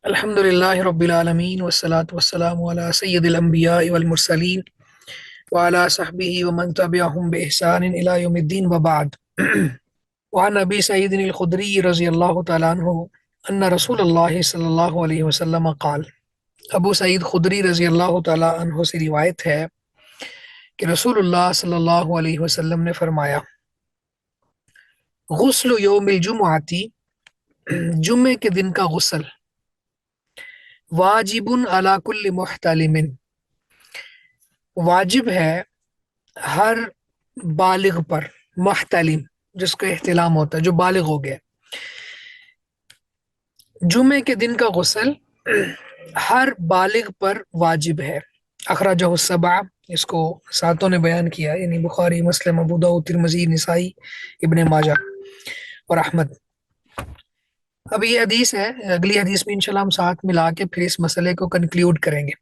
الحمد لله رب العالمين والصلاة والسلام على سيد الأنبياء والمرسلين وعلى صحبه ومن تبعهم بإحسان إلى يوم الدين وبعد. وعن أبي سعيد الخدري رضي الله تعالى عنه أن رسول الله صلى الله عليه وسلم قال. ابو سعید خدری رضی اللہ تعالی عنہ سے روایت ہے کہ رسول اللہ صلی اللہ علیہ وسلم نے فرمایا: غسل یوم الجمعاتی، جمعے کے دن کا غسل، واجب علی کل محتلم، واجب ہے ہر بالغ پر، محتلم جس کو احتلام ہوتا ہے، جو بالغ ہو گیا۔ جمعے کے دن کا غسل ہر بالغ پر واجب ہے۔ اخرجہ السبع، اس کو ساتوں نے بیان کیا، یعنی بخاری، مسلم، ابو داؤد، ترمذی، نسائی، ابن ماجہ اور احمد۔ اب یہ حدیث ہے، اگلی حدیث میں انشاءاللہ ہم ساتھ ملا کے پھر اس مسئلے کو کنکلیوڈ کریں گے۔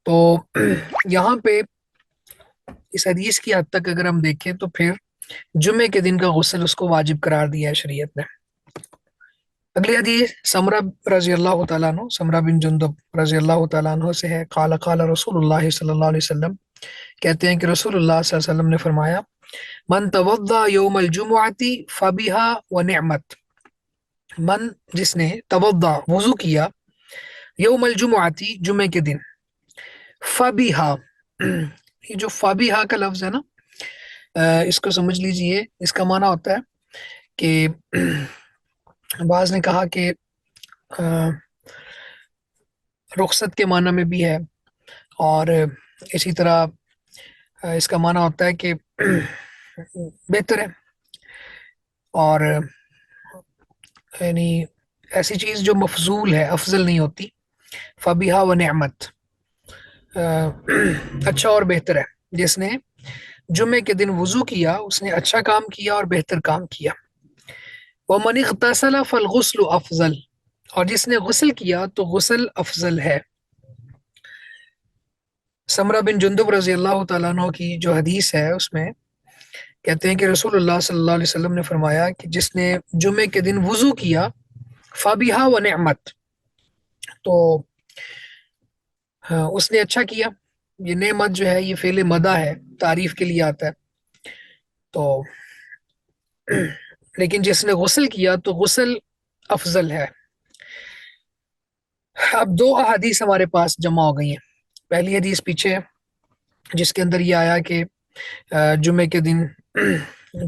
تو یہاں پہ اس حدیث کی حد تک اگر ہم دیکھیں تو پھر جمعے کے دن کا غسل اس کو واجب قرار دیا ہے شریعت نے۔ اگلی حدیث سمرہ رضی اللہ تعالیٰ عنہ، سمرہ بن جندب رضی اللہ تعالیٰ عنہ سے ہے۔ قال قال رسول اللہ صلی اللہ علیہ وسلم، کہتے ہیں کہ رسول اللہ صلی اللہ علیہ وسلم نے فرمایا: من توضا یوم الجمعۃ فبہا ونعمت، من جس نے توضا وضو کیا، یوم الجمعۃ جمعے کے دن، فبہا، یہ جو فبہا کا لفظ ہے نا، اس کو سمجھ لیجئے، اس کا معنی ہوتا ہے کہ بعض نے کہا کہ رخصت کے معنی میں بھی ہے، اور اسی طرح اس کا معنی ہوتا ہے کہ بہتر ہے، اور یعنی ایسی چیز جو مفضول ہے، افضل نہیں ہوتی۔ فبیہا و نعمت، اچھا اور بہتر ہے۔ جس نے جمعے کے دن وضو کیا، اس نے اچھا کام کیا اور بہتر کام کیا۔ ومن اغتسل فالغسل افضل، اور جس نے غسل کیا تو غسل افضل ہے۔ سمرہ بن جندب رضی اللہ تعالیٰ عنہ کی جو حدیث ہے اس میں کہتے ہیں کہ رسول اللہ صلی اللہ علیہ وسلم نے فرمایا کہ جس نے جمعے کے دن وضو کیا، فبیہا و نعمت، تو اس نے اچھا کیا۔ یہ نعمت جو ہے یہ فعل مدح ہے، تعریف کے لیے آتا ہے۔ تو لیکن جس نے غسل کیا تو غسل افضل ہے۔ اب دو احادیث ہمارے پاس جمع ہو گئی ہیں۔ پہلی حدیث پیچھے ہے جس کے اندر یہ آیا کہ جمعے کے دن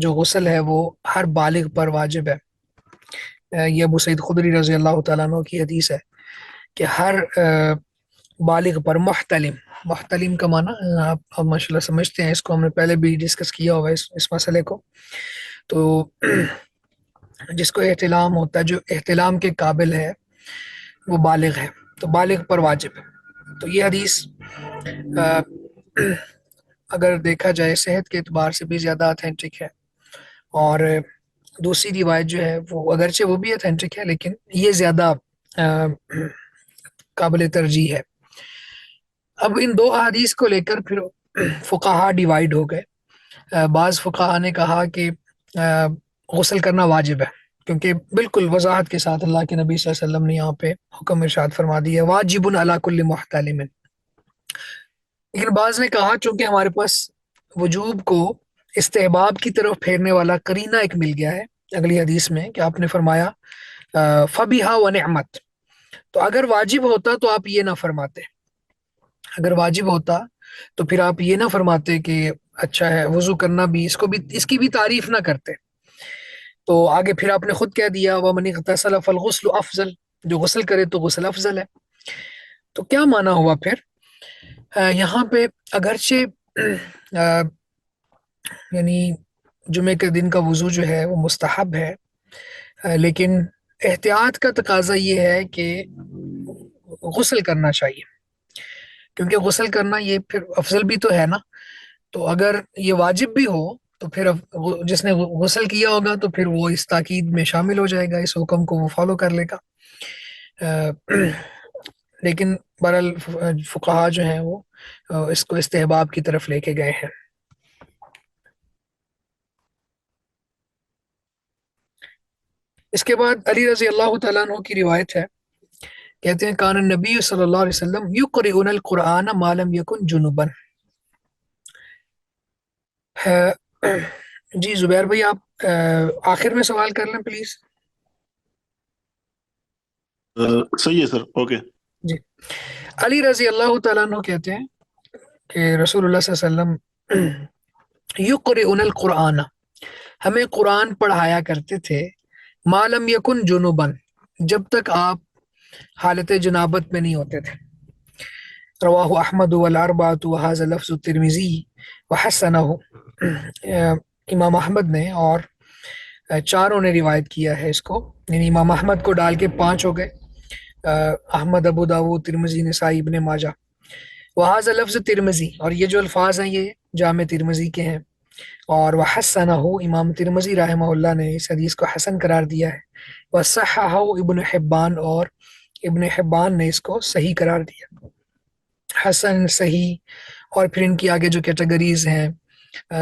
جو غسل ہے وہ ہر بالغ پر واجب ہے۔ یہ ابو سعید خدری رضی اللہ تعالیٰ عنہ کی حدیث ہے کہ ہر بالغ پر، محتلم، محتلم کا معنی آپ ماشاءاللہ سمجھتے ہیں، اس کو ہم نے پہلے بھی ڈسکس کیا ہوگا اس مسئلے کو۔ تو جس کو احتلام ہوتا ہے، جو احتلام کے قابل ہے، وہ بالغ ہے، تو بالغ پر واجب ہے۔ تو یہ حدیث اگر دیکھا جائے صحت کے اعتبار سے بھی زیادہ اتھینٹک ہے، اور دوسری روایت جو ہے وہ اگرچہ وہ بھی اتھینٹک ہے لیکن یہ زیادہ قابل ترجیح ہے۔ اب ان دو احادیث کو لے کر پھر فقہا ڈیوائیڈ ہو گئے۔ بعض فقہا نے کہا کہ غسل کرنا واجب ہے، کیونکہ بالکل وضاحت کے ساتھ اللہ کے نبی صلی اللہ علیہ وسلم نے یہاں پہ حکم ارشاد فرما دیا، واجب علی کل محتلم۔ لیکن بعض نے کہا چونکہ ہمارے پاس وجوب کو استحباب کی طرف پھیرنے والا قرینہ ایک مل گیا ہے اگلی حدیث میں، کہ آپ نے فرمایا فبیہا و نعمت، تو اگر واجب ہوتا تو آپ یہ نہ فرماتے، اگر واجب ہوتا تو پھر آپ یہ نہ فرماتے کہ اچھا ہے وضو کرنا بھی، اس کی بھی تعریف نہ کرتے۔ تو آگے پھر آپ نے خود کہہ دیا وَمَنِ اغْتَسَلَ فَالْغُسْلُ أَفْضَلُ، جو غسل کرے تو غسل افضل ہے۔ تو کیا معنی ہوا پھر یہاں پہ؟ اگرچہ یعنی جمعے کے دن کا وضو جو ہے وہ مستحب ہے، لیکن احتیاط کا تقاضا یہ ہے کہ غسل کرنا چاہیے، کیونکہ غسل کرنا یہ پھر افضل بھی تو ہے نا۔ تو اگر یہ واجب بھی ہو تو پھر جس نے غسل کیا ہوگا تو پھر وہ اس تاکید میں شامل ہو جائے گا، اس حکم کو وہ فالو کر لے گا۔ لیکن بہرحال فقہا جو ہیں وہ اس کو استحباب کی طرف لے کے گئے ہیں۔ اس کے بعد علی رضی اللہ تعالیٰ عنہ کی روایت ہے کہتے ہیں کان النبی صلی اللہ علیہ وسلم یقرئنا القرآن ما لم یکن جنبا. جی زبیر بھائی آپ آخر میں سوال کر لیں پلیز. صحیح ہے سر، اوکے. جی علی رضی اللہ تعالیٰ عنہ کہتے ہیں کہ رسول اللہ صلی اللہ علیہ وسلم یقرئنا القرآن، ہمیں قرآن پڑھایا کرتے تھے، ما لم یکن جنبا، جب تک آپ حالت جنابت میں نہیں ہوتے تھے. رواہ احمد والاربعۃ وہذا لفظ الترمذی وحسنہ. امام احمد نے اور چاروں نے روایت کیا ہے اس کو، یعنی امام احمد کو ڈال کے 5 ہو گئے، احمد، ابو داؤد، ترمذی، نسائی، ابن ماجہ. وہذا لفظ ترمذی، اور یہ جو الفاظ ہیں یہ جامع ترمذی کے ہیں. اور وحسنہ، امام ترمذی رحمہ اللہ نے اس حدیث کو حسن قرار دیا ہے. وصححہ ابن حبان، اور ابن حبان نے اس کو صحیح قرار دیا. حسن، صحیح، اور پھر ان کی آگے جو کیٹیگریز ہیں،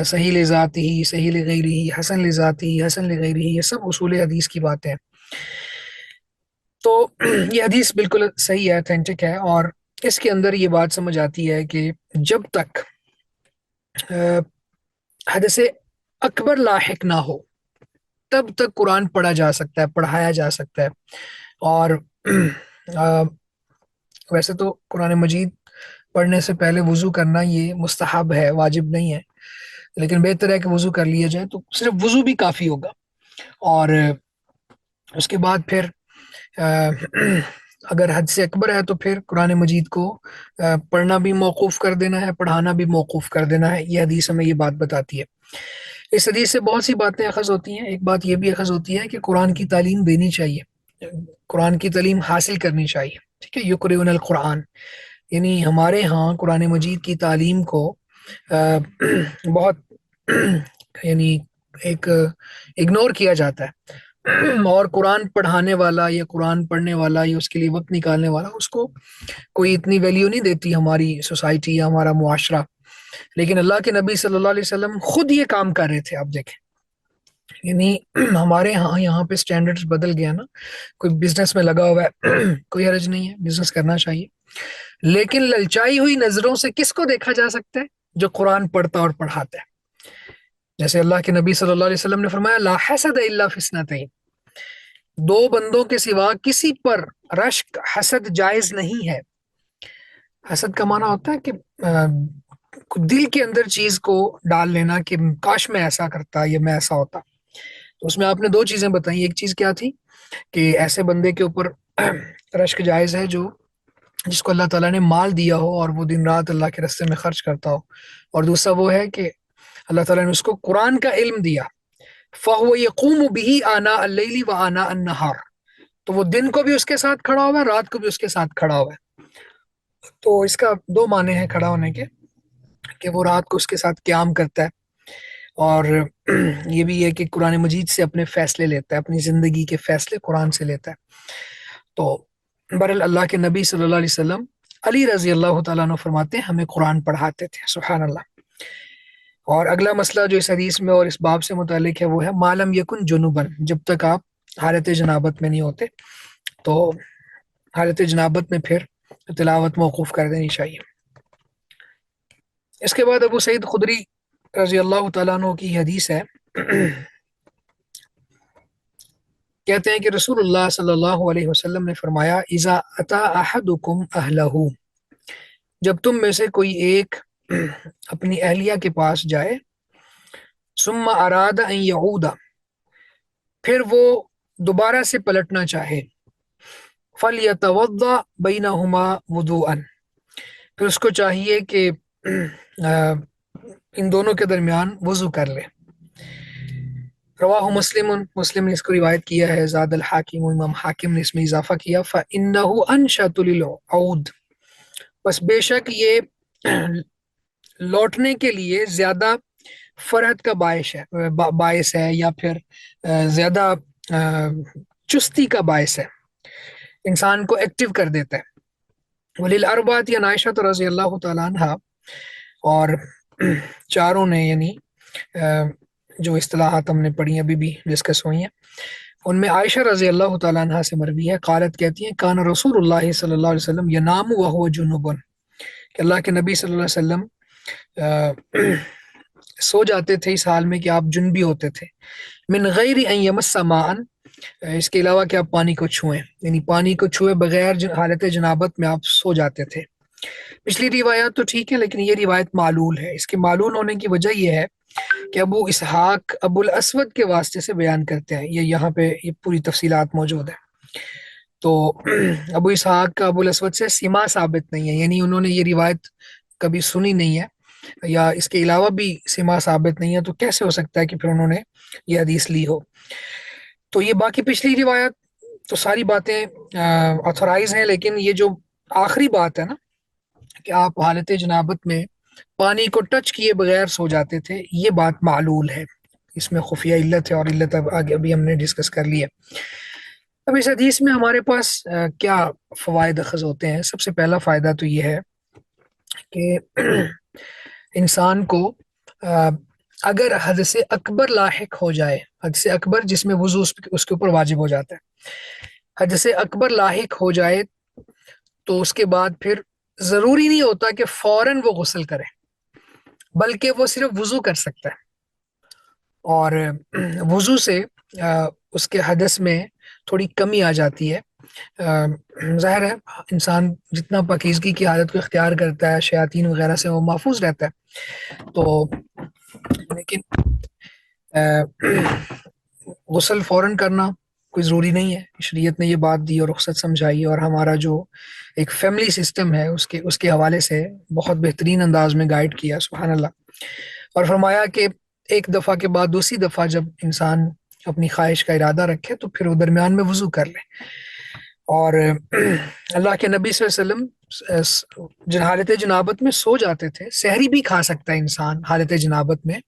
صحیح لذاتی، صحیح لغیرہ، حسن لذاتی، حسن لغیرہ، یہ سب اصول حدیث کی باتیں ہیں. تو یہ حدیث بالکل صحیح ہے، اتھینٹک ہے، اور اس کے اندر یہ بات سمجھ آتی ہے کہ جب تک حدث اکبر لاحق نہ ہو تب تک قرآن پڑھا جا سکتا ہے، پڑھایا جا سکتا ہے. اور ویسے تو قرآن مجید پڑھنے سے پہلے وضو کرنا یہ مستحب ہے، واجب نہیں ہے، لیکن بہتر ہے کہ وضو کر لیا جائے، تو صرف وضو بھی کافی ہوگا. اور اس کے بعد پھر اگر حد سے اکبر ہے تو پھر قرآن مجید کو پڑھنا بھی موقوف کر دینا ہے، پڑھانا بھی موقوف کر دینا ہے. یہ حدیث ہمیں یہ بات بتاتی ہے. اس حدیث سے بہت سی باتیں اخذ ہوتی ہیں. ایک بات یہ بھی اخذ ہوتی ہے کہ قرآن کی تعلیم دینی چاہیے، قرآن کی تعلیم حاصل کرنی چاہیے. ٹھیک ہے، یقرؤون القرآن، یعنی ہمارے ہاں قرآن مجید کی تعلیم کو بہت یعنی ایک اگنور کیا جاتا ہے، اور قرآن پڑھانے والا یا قرآن پڑھنے والا یا اس کے لیے وقت نکالنے والا، اس کو کوئی اتنی ویلیو نہیں دیتی ہماری سوسائٹی یا ہمارا معاشرہ. لیکن اللہ کے نبی صلی اللہ علیہ وسلم خود یہ کام کر رہے تھے. آپ دیکھیں، یعنی ہمارے ہاں یہاں پہ سٹینڈرڈز بدل گیا نا. کوئی بزنس میں لگا ہوا ہے، کوئی حرج نہیں ہے، بزنس کرنا چاہیے، لیکن للچائی ہوئی نظروں سے کس کو دیکھا جا سکتا ہے؟ جو قرآن پڑھتا اور پڑھاتا ہے. جیسے اللہ کے نبی صلی اللہ علیہ وسلم نے فرمایا لا حسد الا فی اثنتین، 2 بندوں کے سوا کسی پر رشک، حسد جائز نہیں ہے. حسد کا معنی ہوتا ہے کہ دل کے اندر چیز کو ڈال لینا کہ کاش میں ایسا کرتا یا میں ایسا ہوتا. تو اس میں آپ نے 2 چیزیں بتائیں. ایک چیز کیا تھی کہ ایسے بندے کے اوپر رشک جائز ہے جو جس کو اللہ تعالیٰ نے مال دیا ہو اور وہ دن رات اللہ کے راستے میں خرچ کرتا ہو. اور دوسرا وہ ہے کہ اللہ تعالیٰ نے اس کو قرآن کا علم دیا، فَهُوَ يَقُومُ بِهِ آنَاءَ اللَّيْلِ وَآنَاءَ النَّهَارِ، تو وہ دن کو بھی اس کے ساتھ کھڑا ہوا ہے، رات کو بھی اس کے ساتھ کھڑا ہوا ہے. تو اس کا 2 معنی ہیں کھڑا ہونے کے، کہ وہ رات کو اس کے ساتھ قیام کرتا ہے، اور یہ بھی ہے کہ قرآن مجید سے اپنے فیصلے لیتا ہے، اپنی زندگی کے فیصلے قرآن سے لیتا ہے. تو بہرحال اللہ کے نبی صلی اللہ علیہ وسلم، علی رضی اللہ تعالیٰ عنہ فرماتے ہیں ہمیں قرآن پڑھاتے تھے. سبحان اللہ. اور اگلا مسئلہ جو اس حدیث میں اور اس باب سے متعلق ہے وہ ہے مالم یکن جنوبن، جب تک آپ حالت جنابت میں نہیں ہوتے تو حالت جنابت میں پھر تلاوت موقوف کر دینی چاہیے. اس کے بعد ابو سعید خدری رضی اللہ تعالیٰ عنہ کی حدیث ہے، کہتے ہیں کہ رسول اللہ صلی اللہ علیہ وسلم نے فرمایا اذا اتا احدکم اہلہ، جب تم میں سے کوئی ایک اپنی اہلیہ کے پاس جائے، ثم اراد ان یعود، پھر وہ دوبارہ سے پلٹنا چاہے، فلیتوضا بینہما وضوءا، پھر اس کو چاہیے کہ ان دونوں کے درمیان وضو کر لے. رواہ مسلم، مسلم نے اس کو روایت کیا ہے. زاد الحاکم، امام حاکم نے اس میں اضافہ کیا فَإِنَّهُ أَنشَطُ لِلْعَوْدِ، بس بے شک یہ لوٹنے کے لیے زیادہ فرحت کا باعث ہے یا پھر زیادہ چستی کا باعث ہے، انسان کو ایکٹیو کر دیتا ہے. وَلِلْأَرْبَعَةِ عن عائشہ رضی اللہ تعالیٰ عنہ، اور چاروں نے، یعنی جو اصطلاحات ہم نے پڑھی ابھی بھی ڈسکس ہوئی ہیں، ان میں عائشہ رضی اللہ تعالیٰ عنہ سے مروی ہے، قالت کہتی ہیں کان رسول اللہ صلی اللہ علیہ وسلم ینام وهو جنوب، کہ اللہ کے نبی صلی اللہ علیہ وسلم سو جاتے تھے اس حال میں کہ آپ جنبی ہوتے تھے، من غیر ان یمس ماء، اس کے علاوہ کہ آپ پانی کو چھوئیں، یعنی پانی کو چھوئے بغیر حالت جنابت میں آپ سو جاتے تھے۔ پچھلی روایات تو ٹھیک ہے، لیکن یہ روایت معلول ہے۔ اس کے معلول ہونے کی وجہ یہ ہے کہ ابو اسحاق ابو الاسود کے واسطے سے بیان کرتے ہیں، یہ یہاں پہ یہ پوری تفصیلات موجود ہیں۔ تو ابو اسحاق کا ابو الاسود سے سما ثابت نہیں ہے، یعنی انہوں نے یہ روایت کبھی سنی نہیں ہے، یا اس کے علاوہ بھی سما ثابت نہیں ہے، تو کیسے ہو سکتا ہے کہ پھر انہوں نے یہ حدیث لی ہو؟ تو یہ باقی پچھلی روایت تو ساری باتیں آتھورائز ہیں، لیکن یہ جو آخری بات ہے نا کہ آپ حالت جنابت میں پانی کو ٹچ کیے بغیر سو جاتے تھے، یہ بات معلول ہے، اس میں خفیہ علت ہے، اور علت اب آگے ابھی ہم نے ڈسکس کر لی ہے۔ اب اس حدیث میں ہمارے پاس کیا فوائد اخذ ہوتے ہیں؟ سب سے پہلا فائدہ تو یہ ہے کہ انسان کو اگر حدث اکبر لاحق ہو جائے، حدث اکبر جس میں وضو اس کے اوپر واجب ہو جاتا ہے، حدث اکبر لاحق ہو جائے تو اس کے بعد پھر ضروری نہیں ہوتا کہ فوراً وہ غسل کرے، بلکہ وہ صرف وضو کر سکتا ہے، اور وضو سے اس کے حدث میں تھوڑی کمی آ جاتی ہے۔ ظاہر ہے انسان جتنا پاکیزگی کی حالت کو اختیار کرتا ہے، شیاطین وغیرہ سے وہ محفوظ رہتا ہے، تو لیکن غسل فوراً کرنا کوئی ضروری نہیں ہے۔ شریعت نے یہ بات دی اور رخصت سمجھائی، اور ہمارا جو ایک فیملی سسٹم ہے اس کے حوالے سے بہت بہترین انداز میں گائیڈ کیا، سبحان اللہ، اور فرمایا کہ ایک دفعہ کے بعد دوسری دفعہ جب انسان اپنی خواہش کا ارادہ رکھے تو پھر وہ درمیان میں وضو کر لے۔ اور اللہ کے نبی صلی اللہ علیہ وسلم حالت جنابت میں سو جاتے تھے، سحری بھی کھا سکتا ہے انسان حالت جنابت میں،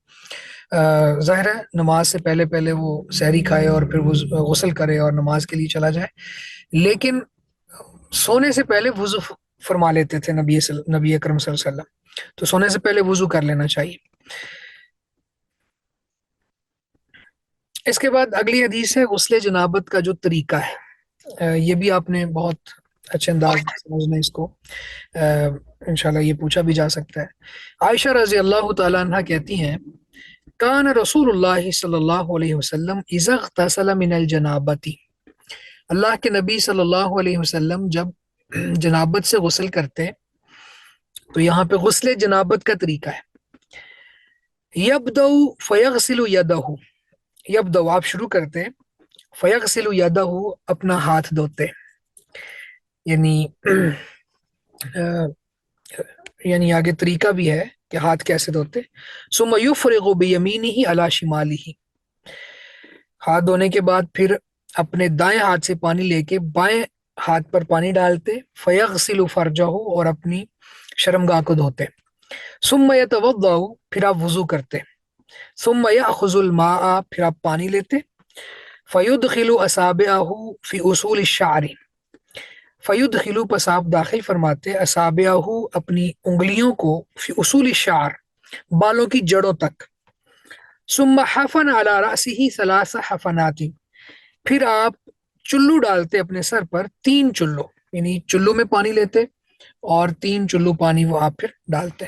ظاہر ہے نماز سے پہلے پہلے وہ سحری کھائے اور پھر غسل کرے اور نماز کے لیے چلا جائے، لیکن سونے سے پہلے وضو فرما لیتے تھے نبی اکرم صلی اللہ علیہ وسلم، تو سونے سے پہلے وضو کر لینا چاہیے۔ اس کے بعد اگلی حدیث ہے غسل جنابت کا جو طریقہ ہے، یہ بھی آپ نے بہت اچھے انداز میں سمجھنا اس کو، انشاءاللہ یہ پوچھا بھی جا سکتا ہے۔ عائشہ رضی اللہ تعالیٰ عنہ کہتی ہیں کان رسول اللہ صلی اللہ علیہ وسلم اذا اغتسل من الجنابتی، اللہ کے نبی صلی اللہ علیہ وسلم جب جنابت سے غسل کرتے، تو یہاں پہ غسل جنابت کا طریقہ ہے، یبدأ فیغسل یدہ، یبدأ آپ شروع کرتے، فیغسل یدہ اپنا ہاتھ دھوتے، یعنی آگے طریقہ بھی ہے کہ ہاتھ کیسے دھوتے، ثم یفرغ بیمینہ علی شمالہ، ہاتھ دھونے کے بعد پھر اپنے دائیں ہاتھ سے پانی لے کے بائیں ہاتھ پر پانی ڈالتے، فیغسل فرجہ، اور اپنی شرمگاہ کو دھوتے، ثم یتوضأ، پھر آپ وضو کرتے، ثم یأخذ الماء، پھر آپ پانی لیتے، فیدخل اصابعہ فی اصول الشعر، فیدخل، پس آپ داخل فرماتے، اصابعہ اپنی انگلیوں کو، فی اصول الشعر بالوں کی جڑوں تک، ثم حفن علی رأسہ ثلاث حفنات، پھر آپ چلو ڈالتے اپنے سر پر 3 چلو، یعنی چلو میں پانی لیتے اور 3 چلو پانی وہ آپ پھر ڈالتے۔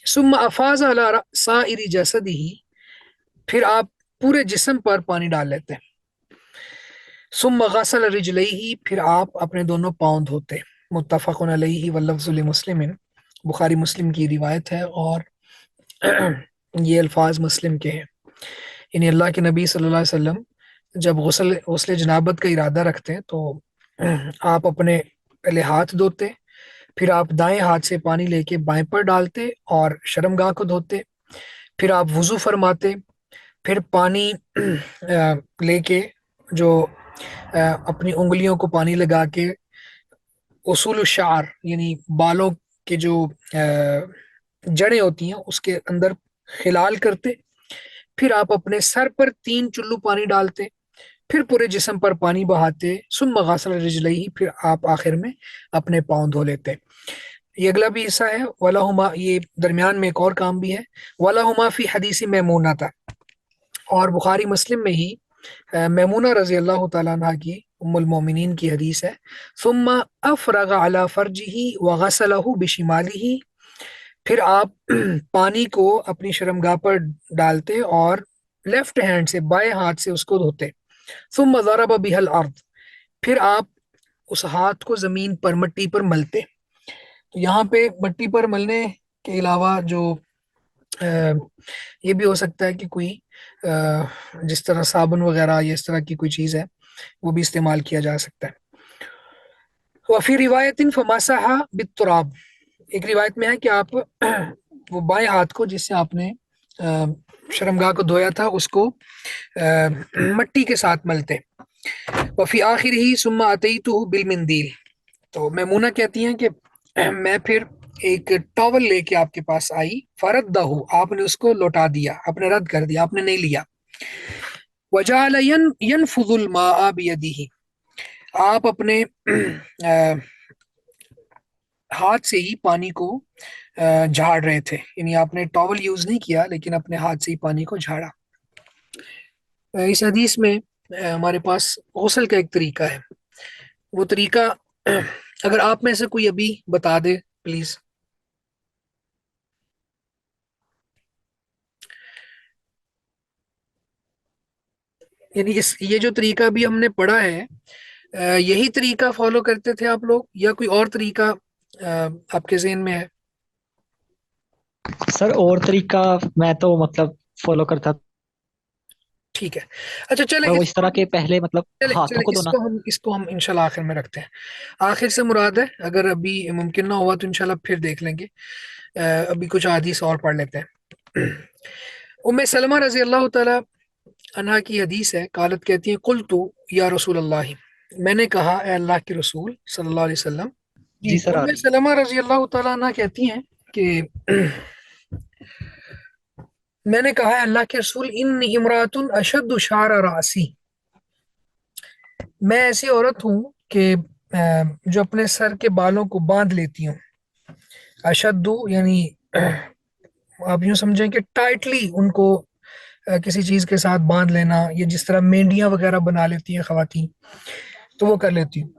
ثم افاض علی سائر جسدہ، پھر آپ پورے جسم پر پانی ڈال لیتے، ثم غسل رجلیہ، پھر آپ اپنے دونوں پاؤں دھوتے، متفق علیہ واللفظ لمسلم، بخاری مسلم کی روایت ہے اور یہ الفاظ مسلم کے ہیں، یعنی اللہ کے نبی صلی اللہ علیہ وسلم جب غسل جنابت کا ارادہ رکھتے ہیں تو آپ اپنے پہلے ہاتھ دھوتے، پھر آپ دائیں ہاتھ سے پانی لے کے بائیں پر ڈالتے اور شرمگاہ کو دھوتے، پھر آپ وضو فرماتے، پھر پانی لے کے جو اپنی انگلیوں کو پانی لگا کے اصول الشعر یعنی بالوں کے جو جڑیں ہوتی ہیں اس کے اندر خلال کرتے، پھر آپ اپنے سر پر 3 چلو پانی ڈالتے، پھر پورے جسم پر پانی بہاتے، ثم غسل رجلیہ، پھر آپ آخر میں اپنے پاؤں دھو لیتے۔ یہ اگلا بھی حصہ ہے، وَلَهُمَا، یہ درمیان میں ایک اور کام بھی ہے، وَلَهُمَا فی حدیث میمونہ تھا، اور بخاری مسلم میں ہی میمونہ رضی اللہ تعالیٰ عنہ کی، ام المومنین کی حدیث ہے، ثم افرغ علی فرجہ وغسلہ بشمالہ، پھر آپ پانی کو اپنی شرمگاہ پر ڈالتے اور لیفٹ ہینڈ سے، بائیں ہاتھ سے اس کو دھوتے، ثم ضرب بها الارض، پھر آپ اس ہاتھ کو زمین پر، مٹی پر ملتے۔ تو یہاں پہ مٹی پر ملنے کے علاوہ جو یہ بھی ہو سکتا ہے کہ کوئی جس طرح صابن وغیرہ یا اس طرح کی کوئی چیز ہے وہ بھی استعمال کیا جا سکتا ہے۔ وفی روایت فمسح بالتراب، ایک روایت میں ہے کہ آپ وہ بائیں ہاتھ کو جس سے آپ نے شرمگاہ کو دھویا تھا اس کو مٹی کے ساتھ ملتے۔ وفی آخر ہی ثم اتیتہ بالمندیل، تو میمونہ کہتی ہیں کہ میں پھر ایک ٹاول لے کے آپ کے پاس آئی، فردہ، آپ نے اس کو لوٹا دیا، آپ نے رد کر دیا، آپ نے نہیں لیا۔ وجعل ينفض الماء بيده، آپ اپنے ہاتھ سے ہی پانی کو جھاڑ رہے تھے، یعنی آپ نے ٹاول یوز نہیں کیا لیکن اپنے ہاتھ سے ہی پانی کو جھاڑا۔ اس حدیث میں ہمارے پاس غسل کا ایک طریقہ ہے، وہ طریقہ اگر آپ میں سے کوئی ابھی بتا دے پلیز۔ یعنی یہ جو طریقہ بھی ہم نے پڑھا ہے، یہی طریقہ فالو کرتے تھے آپ لوگ یا کوئی اور طریقہ آپ کے ذہن میں ہے؟ سر اور طریقہ میں تو مطلب فالو کرتا تھا، ٹھیک ہے، اچھا چلیں وہ اس طرح کے پہلے مطلب ہاتھوں کو دھونا۔ اس کو ہم انشاءاللہ آخر میں رکھتے ہیں۔ آخر سے مراد ہے، اگر ابھی ممکن نہ ہوا تو انشاءاللہ پھر دیکھ لیں گے، ابھی کچھ حدیث اور پڑھ لیتے ہیں۔ ام سلمہ رضی اللہ تعالی عنہا کی حدیث ہے، قالت کہتی ہیں قلت یا رسول اللہ، میں نے کہا اے اللہ کے رسول صلی اللہ علیہ وسلم۔ جی، جی سر آ ام رہی ہے۔ سلمہ رضی اللہ تعالی عنہ کہتی ہیں کہ میں نے کہا اللہ کے رسول، انی امرات اشد شعر راسی، میں ایسی عورت ہوں کہ جو اپنے سر کے بالوں کو باندھ لیتی ہوں۔ اشد یعنی آپ یوں سمجھیں کہ ٹائٹلی ان کو کسی چیز کے ساتھ باندھ لینا، یا جس طرح مینڈیاں وغیرہ بنا لیتی ہیں خواتین، تو وہ کر لیتی ہوں۔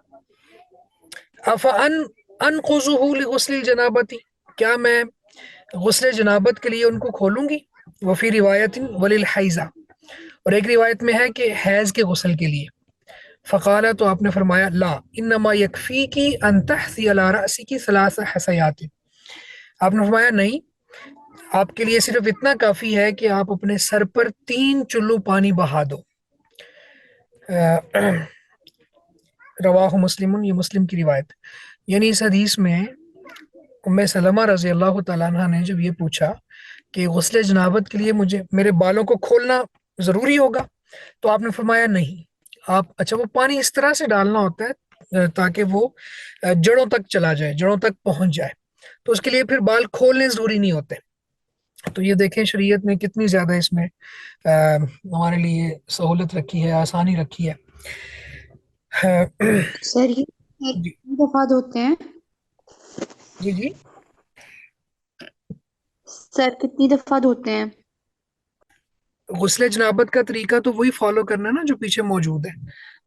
افان انقضه لغسل الجنابتی، کیا میں غسل جنابت کے لیے ان کو کھولوں گی؟ وفی روایت وللحیضہ، اور ایک روایت میں ہے کہ حیض کے غسل کے لیے۔ فقال، تو آپ نے فرمایا لا انما یکفیکی ان تحثی علی رأسکی ثلاث حسیات، آپ نے فرمایا نہیں، آپ کے لیے صرف اتنا کافی ہے کہ آپ اپنے سر پر 3 چلو پانی بہا دو۔ رواہ مسلم، یہ مسلم کی روایت۔ یعنی اس حدیث میں ام سلمہ رضی اللہ تعالیٰ عنہ نے جب یہ پوچھا کہ غسل جنابت کے لیے مجھے میرے بالوں کو کھولنا ضروری ہوگا، تو آپ نے فرمایا نہیں، آپ اچھا وہ پانی اس طرح سے ڈالنا ہوتا ہے تاکہ وہ جڑوں تک چلا جائے، جڑوں تک پہنچ جائے، تو اس کے لیے پھر بال کھولنے ضروری نہیں ہوتے۔ تو یہ دیکھیں شریعت نے کتنی زیادہ اس میں ہمارے لیے سہولت رکھی ہے، آسانی رکھی ہے۔ سر یہ جی کتنی دفعہ دھوتے ہیں؟ جی جی، سر کتنی دفعہ دھوتے ہیں؟ غسل جنابت کا طریقہ تو وہی فالو کرنا ہے نا جو پیچھے موجود ہے،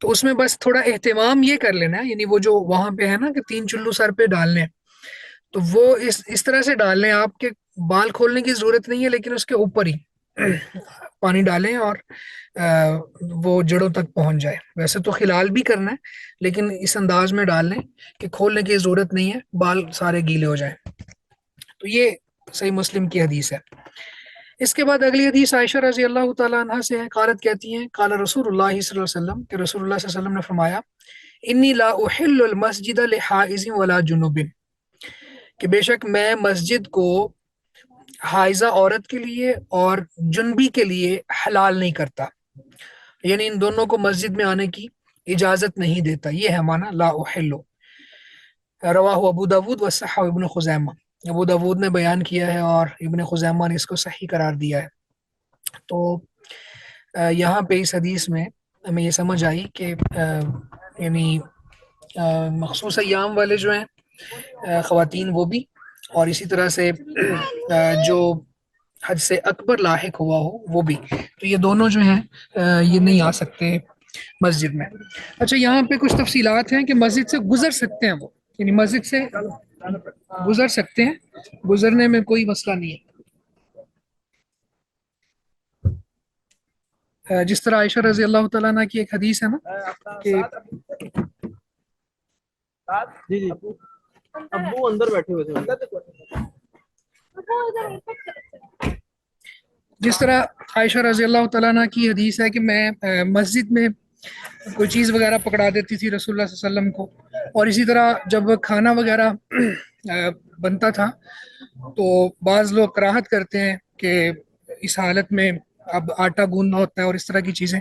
تو اس میں بس تھوڑا اہتمام یہ کر لینا ہے، یعنی وہ جو وہاں پہ ہے نا کہ 3 چلو سر پہ ڈالنے ہیں، تو وہ اس طرح سے ڈالنے ہیں، آپ کے بال کھولنے کی ضرورت نہیں ہے، لیکن اس کے اوپر ہی پانی ڈالیں اور وہ جڑوں تک پہنچ جائے۔ ویسے تو خلال بھی کرنا ہے لیکن اس انداز میں ڈال لیں کہ کھولنے کی ضرورت نہیں ہے، بال سارے گیلے ہو جائیں۔ تو یہ صحیح مسلم کی حدیث ہے۔ اس کے بعد اگلی حدیث عائشہ رضی اللہ تعالیٰ عنہ سے ہے، قالت کہتی ہیں قال رسول اللہ صلی اللہ علیہ وسلم، کہ رسول اللہ صلی اللہ علیہ وسلم نے فرمایا انی لا احل المسجد لحائض ولا جنوب، کہ بے شک میں مسجد کو حائضہ عورت کے لیے اور جنبی کے لیے حلال نہیں کرتا، یعنی ان دونوں کو مسجد میں آنے کی اجازت نہیں دیتا، یہ ہے معنی لا احل۔ رواہ ابو داود وصححہ ابن خزیمہ، ابو داود نے بیان کیا ہے اور ابن خزیمہ نے اس کو صحیح قرار دیا ہے۔ تو یہاں پہ اس حدیث میں ہمیں یہ سمجھ آئی کہ یعنی مخصوص ایام والے جو ہیں خواتین وہ بھی، اور اسی طرح سے جو حج سے اکبر لاحق ہوا ہو وہ بھی، تو یہ دونوں جو ہیں یہ نہیں آ سکتے مسجد میں۔ اچھا، یہاں پہ کچھ تفصیلات ہیں کہ مسجد سے گزر سکتے ہیں وہ، یعنی مسجد سے گزر سکتے ہیں، گزرنے میں کوئی مسئلہ نہیں ہے۔ جس طرح عائشہ رضی اللہ تعالیٰ عنہ کی ایک حدیث ہے نا کہ جی جی ابو اندر بیٹھے ہوئے تھے۔ جس طرح عائشہ رضی اللہ تعالیٰ عنہ کی حدیث ہے کہ میں مسجد میں کوئی چیز وغیرہ پکڑا دیتی تھی رسول اللہ صلی اللہ علیہ وسلم کو، اور اسی طرح جب کھانا وغیرہ بنتا تھا تو بعض لوگ کراہت کرتے ہیں کہ اس حالت میں اب آٹا گوندنا ہوتا ہے اور اس طرح کی چیزیں،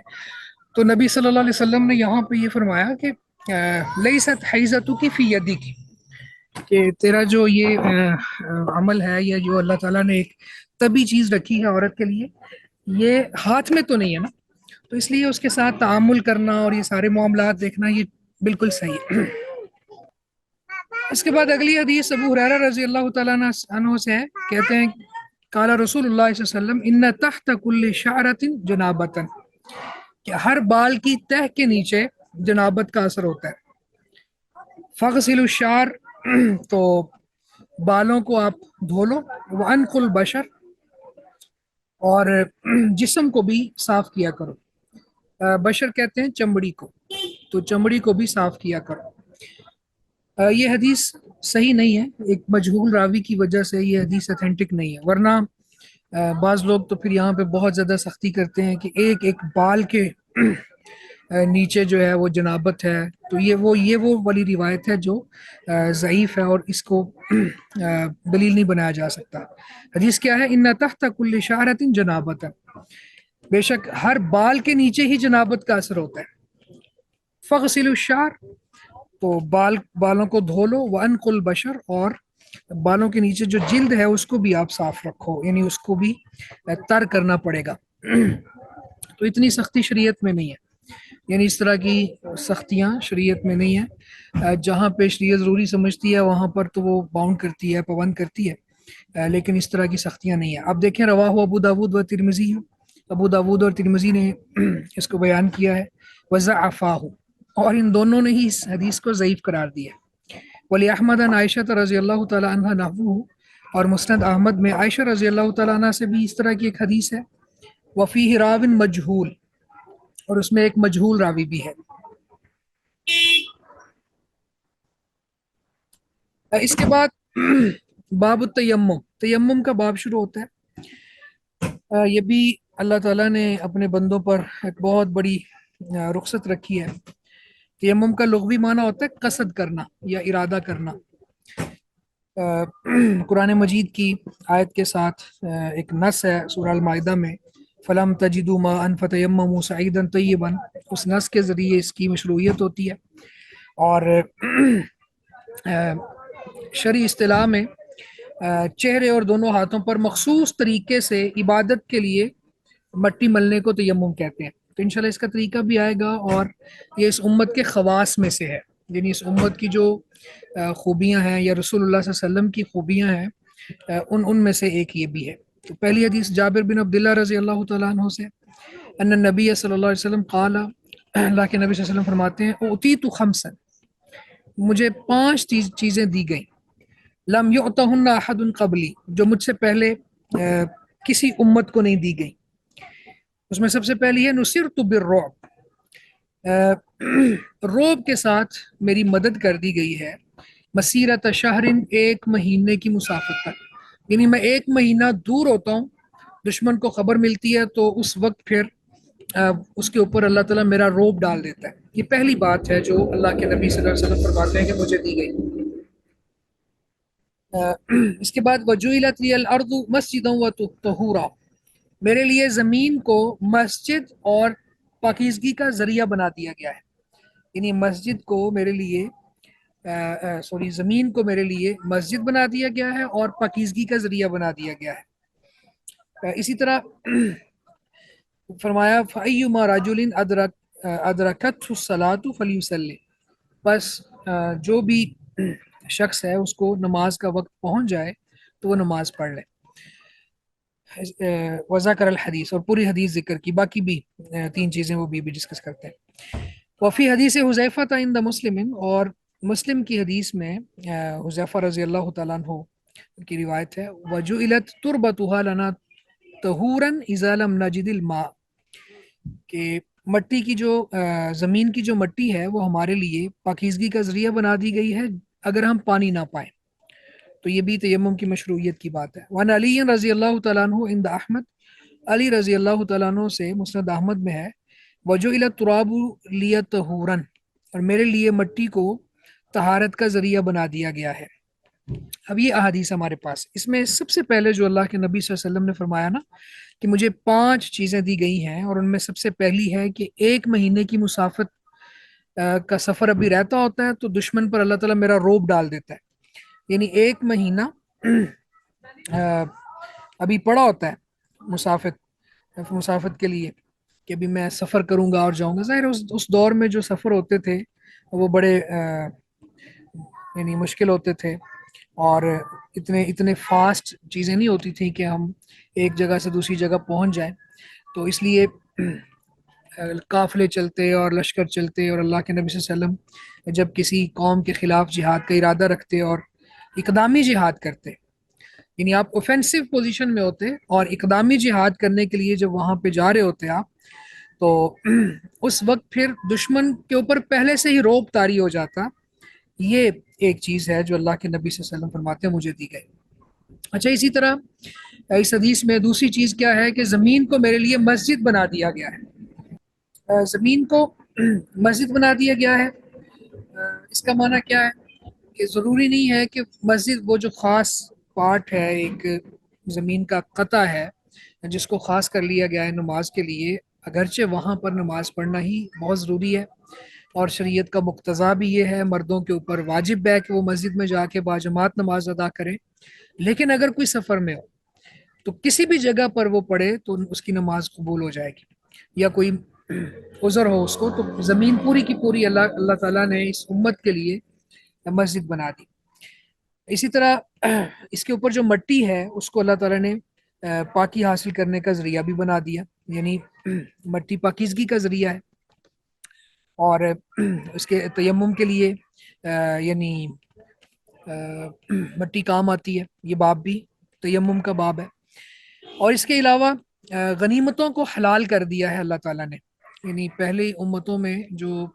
تو نبی صلی اللہ علیہ وسلم نے یہاں پہ یہ فرمایا کہ لیست حیزتو کی فی یدی کی، کہ تیرا جو یہ عمل ہے یا جو اللہ تعالیٰ نے ایک طبی چیز رکھی ہے عورت کے لیے، یہ ہاتھ میں تو نہیں ہے نا، تو اس لیے اس کے ساتھ تعامل کرنا اور یہ سارے معاملات دیکھنا یہ بالکل صحیح ہے۔ اس کے بعد اگلی حدیث ابو ہریرہ رضی اللہ تعالیٰ عنہ سے ہے، کہتے ہیں قال رسول اللہ صلی اللہ علیہ وسلم ان تحت کل شعرۃ جنابۃ، کہ ہر بال کی تہ کے نیچے جنابت کا اثر ہوتا ہے۔ فغسلوا الشعر، تو بالوں کو آپ دھو لو، وانقوا البشر، اور جسم کو بھی صاف کیا کرو۔ بشر کہتے ہیں چمڑی کو، تو چمڑی کو بھی صاف کیا کرو۔ یہ حدیث صحیح نہیں ہے، ایک مجہول راوی کی وجہ سے یہ حدیث اتھینٹک نہیں ہے، ورنہ بعض لوگ تو پھر یہاں پہ بہت زیادہ سختی کرتے ہیں کہ ایک ایک بال کے نیچے جو ہے وہ جنابت ہے، تو یہ وہ والی روایت ہے جو ضعیف ہے اور اس کو دلیل نہیں بنایا جا سکتا۔ حدیث کیا ہے؟ ان تحت کل شعرۃ جنابۃ، بے شک ہر بال کے نیچے ہی جنابت کا اثر ہوتا ہے۔ فغسلوا الشعر، تو بالوں کو دھو لو، وانقوا البشر، اور بالوں کے نیچے جو جلد ہے اس کو بھی آپ صاف رکھو، یعنی اس کو بھی تر کرنا پڑے گا۔ تو اتنی سختی شریعت میں نہیں ہے، یعنی اس طرح کی سختیاں شریعت میں نہیں ہے۔ جہاں پہ شریعت ضروری سمجھتی ہے وہاں پر تو وہ باؤنڈ کرتی ہے، پابند کرتی ہے، لیکن اس طرح کی سختیاں نہیں ہیں۔ اب دیکھیں رواہ ابو داود و ترمذی، ابو داود اور ترمذی نے اس کو بیان کیا ہے، وضعفاہ، اور ان دونوں نے ہی اس حدیث کو ضعیف قرار دیا۔ ولی احمد عن عائشہ رضی اللہ تعالی عنہ نحوہ، اور مسند احمد میں عائشہ رضی اللہ تعالیٰ عنہ سے بھی اس طرح کی ایک حدیث ہے، وفیہ راو مجہول، اور اس میں ایک مجہول راوی بھی ہے۔ اس کے بعد باب التیمم، تیمم کا باب شروع ہوتا ہے۔ یہ بھی اللہ تعالیٰ نے اپنے بندوں پر ایک بہت بڑی رخصت رکھی ہے۔ تیمم کا لغوی معنی ہوتا ہے قصد کرنا یا ارادہ کرنا۔ قرآن مجید کی آیت کے ساتھ ایک نص ہے سورہ المائدہ میں، فَلَمْ تَجِدُوا مَاءً فَتَيَمَّمُوا صَعِيدًا طَيِّبًا، اس نص کے ذریعے اس کی مشروعیت ہوتی ہے۔ اور شرعی اصطلاح میں چہرے اور دونوں ہاتھوں پر مخصوص طریقے سے عبادت کے لیے مٹی ملنے کو تیمم کہتے ہیں۔ تو انشاءاللہ اس کا طریقہ بھی آئے گا، اور یہ اس امت کے خواص میں سے ہے، یعنی اس امت کی جو خوبیاں ہیں یا رسول اللہ صلی اللہ علیہ وسلم کی خوبیاں ہیں، ان میں سے ایک یہ بھی ہے۔ تو پہلی حدیث جابر بن عبداللہ رضی اللہ تعالیٰ عنہ سے، ان النبی صلی اللہ علیہ وسلم قال، اللہ کے نبی صلی اللہ علیہ وسلم فرماتے ہیں، اعطیت خمسا، مجھے 5 چیزیں دی گئیں، لم یعطہن احد قبلی، جو مجھ سے پہلے کسی امت کو نہیں دی گئیں۔ اس میں سب سے پہلی ہے نصرت بالرعب، رعب کے ساتھ میری مدد کر دی گئی ہے، مسیرت شہر، 1 مہینے کی مسافت تک، یعنی میں 1 مہینہ دور ہوتا ہوں، دشمن کو خبر ملتی ہے تو اس وقت پھر اس کے اوپر اللہ تعالیٰ میرا رعب ڈال دیتا ہے۔ یہ پہلی بات ہے جو اللہ کے نبی صلی اللہ علیہ وسلم فرماتے ہیں کہ مجھے دی گئی۔ اس کے بعد وجعلت لی الارض مسجدا وطہورا، میرے لیے زمین کو مسجد اور پاکیزگی کا ذریعہ بنا دیا گیا ہے، یعنی مسجد کو میرے لیے زمین کو میرے لیے مسجد بنا دیا گیا ہے اور پاکیزگی کا ذریعہ بنا دیا گیا ہے۔ اسی طرح فرمایا فَأَيُّمَا رَجُلٍ أَدْرَكَتْهُ الصَّلَاةُ فَلْيُصَلِّ، بس جو بھی شخص ہے اس کو نماز کا وقت پہنچ جائے تو وہ نماز پڑھ لے. وذکر الحدیث، اور پوری حدیث ذکر کی، باقی بھی 3 چیزیں وہ بھی ڈسکس کرتے ہیں. وفی حدیث حذیفہ عند مسلم، اور مسلم کی حدیث میں حذیفہ رضی اللہ تعالیٰ عنہ کی روایت ہے، وجعلت تربتها لنا طہورا اذا لم نجد الماء، کہ مٹی کی جو زمین کی جو مٹی ہے وہ ہمارے لیے پاکیزگی کا ذریعہ بنا دی گئی ہے اگر ہم پانی نہ پائیں. تو یہ بھی تیمم کی مشروعیت کی بات ہے. وعن علی رضی اللہ تعالیٰ عنہ عند احمد، علی رضی اللہ تعالیٰ عنہ سے مسند احمد میں ہے، وجعل التراب لی طہورا، اور میرے لیے مٹی کو طہارت کا ذریعہ بنا دیا گیا ہے. اب یہ احادیث ہمارے پاس، اس میں سب سے پہلے جو اللہ کے نبی صلی اللہ علیہ وسلم نے فرمایا نا کہ مجھے 5 چیزیں دی گئی ہیں، اور ان میں سب سے پہلی ہے کہ 1 مہینے کی مسافت کا سفر ابھی رہتا ہوتا ہے تو دشمن پر اللہ تعالیٰ میرا روب ڈال دیتا ہے. یعنی 1 مہینہ ابھی پڑا ہوتا ہے مسافت کے لیے کہ ابھی میں سفر کروں گا اور جاؤں گا. ظاہر اس دور میں جو سفر ہوتے تھے وہ بڑے یعنی مشکل ہوتے تھے، اور اتنے فاسٹ چیزیں نہیں ہوتی تھیں کہ ہم ایک جگہ سے دوسری جگہ پہنچ جائیں. تو اس لیے قافلے چلتے اور لشکر چلتے، اور اللہ کے نبی صلی اللہ علیہ وسلم جب کسی قوم کے خلاف جہاد کا ارادہ رکھتے اور اقدامی جہاد کرتے، یعنی آپ اوفینسو پوزیشن میں ہوتے اور اقدامی جہاد کرنے کے لیے جب وہاں پہ جا رہے ہوتے آپ، تو اس وقت پھر دشمن کے اوپر پہلے سے ہی روب طاری ہو جاتا. یہ ایک چیز ہے جو اللہ کے نبی صلی اللہ علیہ وسلم فرماتے ہیں مجھے دی گئی. اچھا، اسی طرح اس حدیث میں دوسری چیز کیا ہے کہ زمین کو میرے لیے مسجد بنا دیا گیا ہے. زمین کو مسجد بنا دیا گیا ہے، اس کا معنی کیا ہے کہ ضروری نہیں ہے کہ مسجد وہ جو خاص پارٹ ہے ایک زمین کا قطع ہے جس کو خاص کر لیا گیا ہے نماز کے لیے، اگرچہ وہاں پر نماز پڑھنا ہی بہت ضروری ہے، اور شریعت کا مقتضا بھی یہ ہے، مردوں کے اوپر واجب ہے کہ وہ مسجد میں جا کے باجماعت نماز ادا کریں. لیکن اگر کوئی سفر میں ہو تو کسی بھی جگہ پر وہ پڑھے تو اس کی نماز قبول ہو جائے گی، یا کوئی عذر ہو اس کو، تو زمین پوری کی پوری اللہ تعالیٰ نے اس امت کے لیے مسجد بنا دی. اسی طرح اس کے اوپر جو مٹی ہے اس کو اللہ تعالیٰ نے پاکی حاصل کرنے کا ذریعہ بھی بنا دیا، یعنی مٹی پاکیزگی کا ذریعہ ہے. اور اس کے تیمم کے لیے یعنی مٹی کام آتی ہے، یہ باب بھی تیمم کا باب ہے. اور اس کے علاوہ غنیمتوں کو حلال کر دیا ہے اللہ تعالیٰ نے. یعنی پہلے امتوں میں جو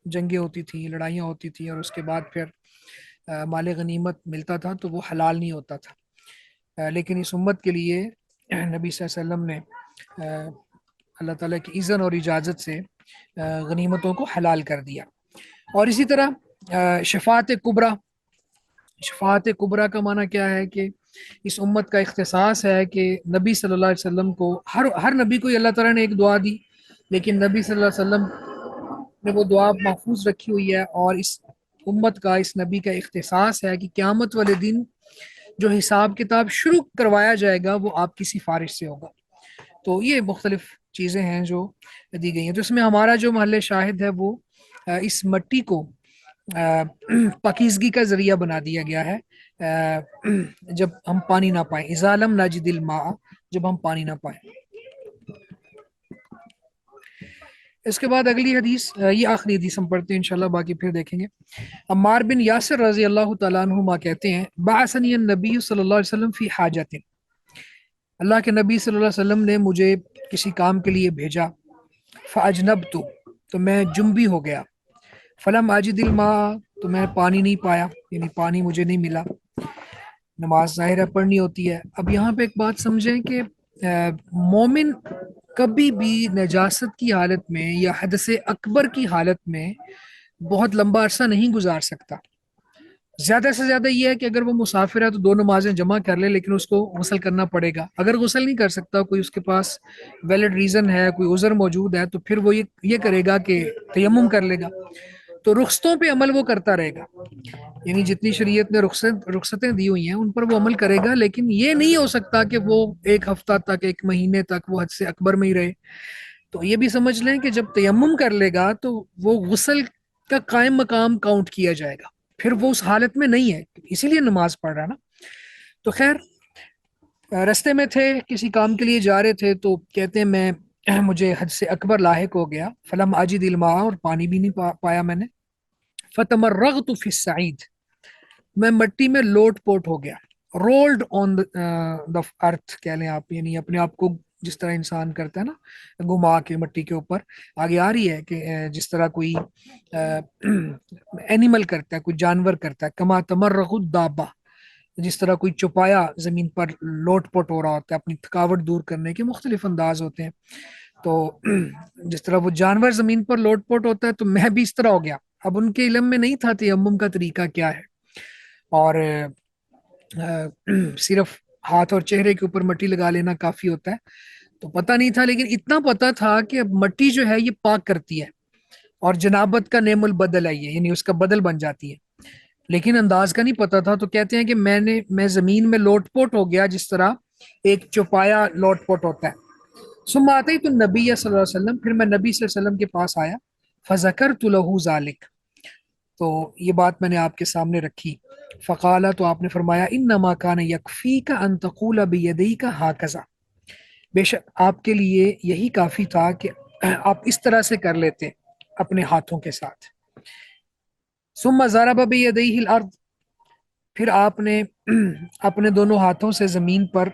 جنگیں ہوتی تھیں، لڑائیاں ہوتی تھیں، اور اس کے بعد پھر مال غنیمت ملتا تھا تو وہ حلال نہیں ہوتا تھا، لیکن اس امت کے لیے نبی صلی اللہ علیہ وسلم نے اللہ تعالیٰ کی اذن اور اجازت سے غنیمتوں کو حلال کر دیا. اور اسی طرح شفاعت کبریٰ، شفاعت کبریٰ کا معنی کیا ہے کہ اس امت کا اختصاص ہے کہ نبی صلی اللہ علیہ وسلم کو ہر نبی کو اللہ تعالیٰ نے ایک دعا دی، لیکن نبی صلی اللہ علیہ وسلم نے وہ دعا محفوظ رکھی ہوئی ہے، اور اس امت کا، اس نبی کا اختصاص ہے کہ قیامت والے دن جو حساب کتاب شروع کروایا جائے گا وہ آپ کی سفارش سے ہوگا. تو یہ مختلف چیزیں ہیں جو دی گئی ہیں. تو اس میں ہمارا جو محل شاہد ہے وہ اس مٹی کو پاکیزگی کا ذریعہ بنا دیا گیا ہے جب ہم پانی نہ پائیں، اذا لم نجد الماء، جب ہم پانی نہ پائیں. اس کے بعد اگلی حدیث، یہ آخری حدیث ہم پڑھتے ہیں انشاءاللہ، باقی پھر دیکھیں گے. عمار بن یاسر رضی اللہ تعالیٰ عنہما کہتے ہیں، بعثنی النبی صلی اللہ علیہ وسلم فی حاجت، اللہ کے نبی صلی اللہ علیہ وسلم نے مجھے کسی کام کے لیے بھیجا، فاجنبت، تو میں جنبی ہو گیا، فلم اجد الماء، تو میں پانی نہیں پایا، یعنی پانی مجھے نہیں ملا. نماز ظاہرہ پڑھنی ہوتی ہے. اب یہاں پہ ایک بات سمجھیں کہ مومن کبھی بھی نجاست کی حالت میں یا حدث اکبر کی حالت میں بہت لمبا عرصہ نہیں گزار سکتا. زیادہ سے زیادہ یہ ہے کہ اگر وہ مسافر ہے تو 2 نمازیں جمع کر لے، لیکن اس کو غسل کرنا پڑے گا. اگر غسل نہیں کر سکتا، کوئی اس کے پاس ویلڈ ریزن ہے، کوئی عذر موجود ہے، تو پھر وہ یہ کرے گا کہ تیمم کر لے گا. تو رخصتوں پہ عمل وہ کرتا رہے گا، یعنی جتنی شریعت نے رخصتیں دی ہوئی ہیں ان پر وہ عمل کرے گا، لیکن یہ نہیں ہو سکتا کہ وہ 1 ہفتہ تک، 1 مہینے تک وہ حد سے اکبر میں ہی رہے. تو یہ بھی سمجھ لیں کہ جب تیمم کر لے گا تو وہ غسل کا قائم مقام کاؤنٹ کیا جائے گا. پھر وہ اس حالت میں نہیں ہے اسی لیے نماز پڑھ رہا نا. تو خیر رستے میں تھے, کسی کام کے لیے جا رہے تھے, تو کہتے ہیں میں مجھے حد سے اکبر لاحق ہو گیا, فلم اجد الماء, اور پانی بھی نہیں پایا میں نے, فتمرغت فی الصعید, میں مٹی میں لوٹ پوٹ ہو گیا, رولڈ آن دا ارتھ کہہ لیں آپ, یعنی اپنے آپ کو جس طرح انسان کرتا ہے نا گھما کے مٹی کے اوپر. آگے آ رہی ہے کہ جس طرح کوئی اینیمل کرتا ہے, کوئی جانور کرتا ہے, کما تمرغ الدابہ, جس طرح کوئی چوپایا زمین پر لوٹ پوٹ ہو رہا ہوتا ہے, اپنی تھکاوٹ دور کرنے کے مختلف انداز ہوتے ہیں. تو جس طرح وہ جانور زمین پر لوٹ پوٹ ہوتا ہے تو میں بھی اس طرح ہو گیا. اب ان کے علم میں نہیں تھا تیمم کا طریقہ کیا ہے, اور صرف ہاتھ اور چہرے کے اوپر مٹی لگا لینا کافی ہوتا ہے, تو پتہ نہیں تھا. لیکن اتنا پتہ تھا کہ اب مٹی جو ہے یہ پاک کرتی ہے, اور جنابت کا نعم البدل ہے یہ, یعنی اس کا بدل بن جاتی ہے. لیکن انداز کا نہیں پتا تھا. تو کہتے ہیں کہ میں زمین میں لوٹ پوٹ ہو گیا جس طرح ایک چوپایا لوٹ پوٹ ہوتا ہے. ثم اتیت النبی صلی اللہ علیہ وسلم, پھر میں نبی صلی اللہ علیہ وسلم کے پاس آیا, فذکرت له ذلک, تو یہ بات میں نے آپ کے سامنے رکھی. فقال, تو آپ نے فرمایا, انما کان یکفیک ان تقول بیدیک ہاکذا, بے شک آپ کے لیے یہی کافی تھا کہ آپ اس طرح سے کر لیتے اپنے ہاتھوں کے ساتھ. ثم ضرب بیدیہ الارض, پھر آپ نے اپنے دونوں ہاتھوں سے زمین پر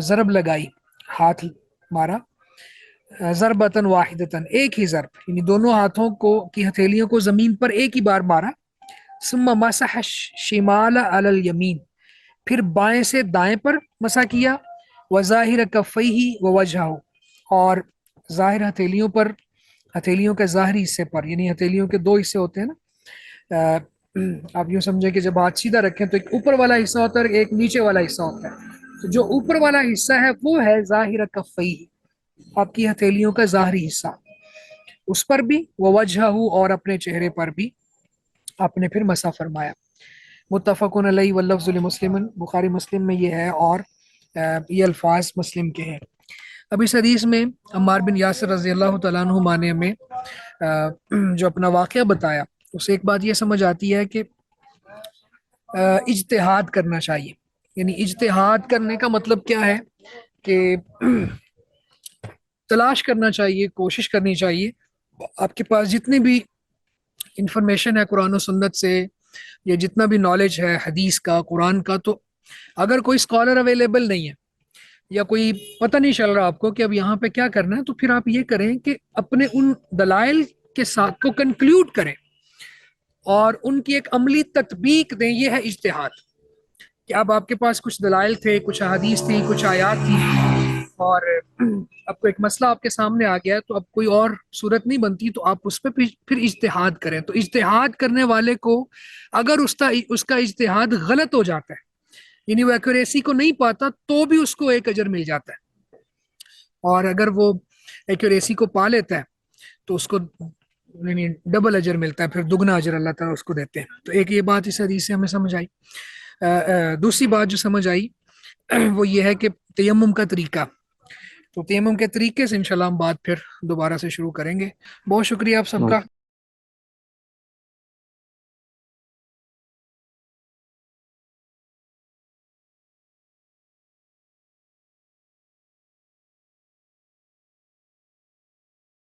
ضرب لگائی, ہاتھ مارا, ضربتن واحدتن, ایک ہی ضرب, یعنی دونوں ہاتھوں کو کی ہتھیلیوں کو زمین پر ایک ہی بار مارا. ثم مسح الشمال علی الیمین, پھر بائیں سے دائیں پر مسح کیا. وظاہر کفیہ ووجہہ, اور ظاہر ہتھیلیوں پر, ہتھیلیوں کے ظاہری حصے پر, یعنی ہتھیلیوں کے دو حصے ہوتے ہیں نا, آپ یوں سمجھیں کہ جب ہاتھ سیدھا رکھیں تو ایک اوپر والا حصہ ہوتا ہے اور ایک نیچے والا حصہ ہوتا ہے. تو جو اوپر والا حصہ ہے وہ ہے ظاہر کفیہ, آپ کی ہتھیلیوں کا ظاہری حصہ, اس پر بھی, ووجہہ, اور اپنے چہرے پر بھی آپ نے پھر مسح فرمایا. متفق علیہ واللفظ لمسلم, بخاری مسلم میں یہ ہے اور یہ الفاظ مسلم کے ہیں. اب اس حدیث میں عمار بن یاسر رضی اللہ تعالیٰ عنہ معنی میں جو اپنا واقعہ بتایا, اسے ایک بات یہ سمجھ آتی ہے کہ اجتہاد کرنا چاہیے. یعنی اجتہاد کرنے کا مطلب کیا ہے کہ تلاش کرنا چاہیے, کوشش کرنی چاہیے, آپ کے پاس جتنی بھی انفارمیشن ہے قرآن و سنت سے, یا جتنا بھی نالج ہے حدیث کا, قرآن کا, تو اگر کوئی اسکالر اویلیبل نہیں ہے یا کوئی پتہ نہیں چل رہا آپ کو کہ اب یہاں پہ کیا کرنا ہے, تو پھر آپ یہ کریں کہ اپنے ان دلائل کے ساتھ کو کنکلوڈ کریں اور ان کی ایک عملی تطبیق دیں. یہ ہے اجتہاد, کہ اب آپ کے پاس کچھ دلائل تھے, کچھ احادیث تھی, کچھ آیات تھی, اور اب کو ایک مسئلہ آپ کے سامنے آ گیا ہے, تو اب کوئی اور صورت نہیں بنتی, تو آپ اس پہ پھر اجتہاد کریں. تو اجتہاد کرنے والے کو اگر اس کا اجتہاد غلط ہو جاتا ہے, یعنی وہ ایکوریسی کو نہیں پاتا, تو بھی اس کو ایک اجر مل جاتا ہے, اور اگر وہ ایکوریسی کو پا لیتا ہے تو اس کو یعنی ڈبل اجر ملتا ہے, پھر دگنا اجر اللہ تعالیٰ اس کو دیتے ہیں. تو ایک یہ بات اس حدیث سے ہمیں سمجھ آئی. دوسری بات جو سمجھ آئی وہ یہ ہے کہ تیمم کا طریقہ, تو تیمم کے طریقے سے انشاءاللہ ہم بات پھر دوبارہ سے شروع کریں گے. بہت شکریہ آپ سب کا.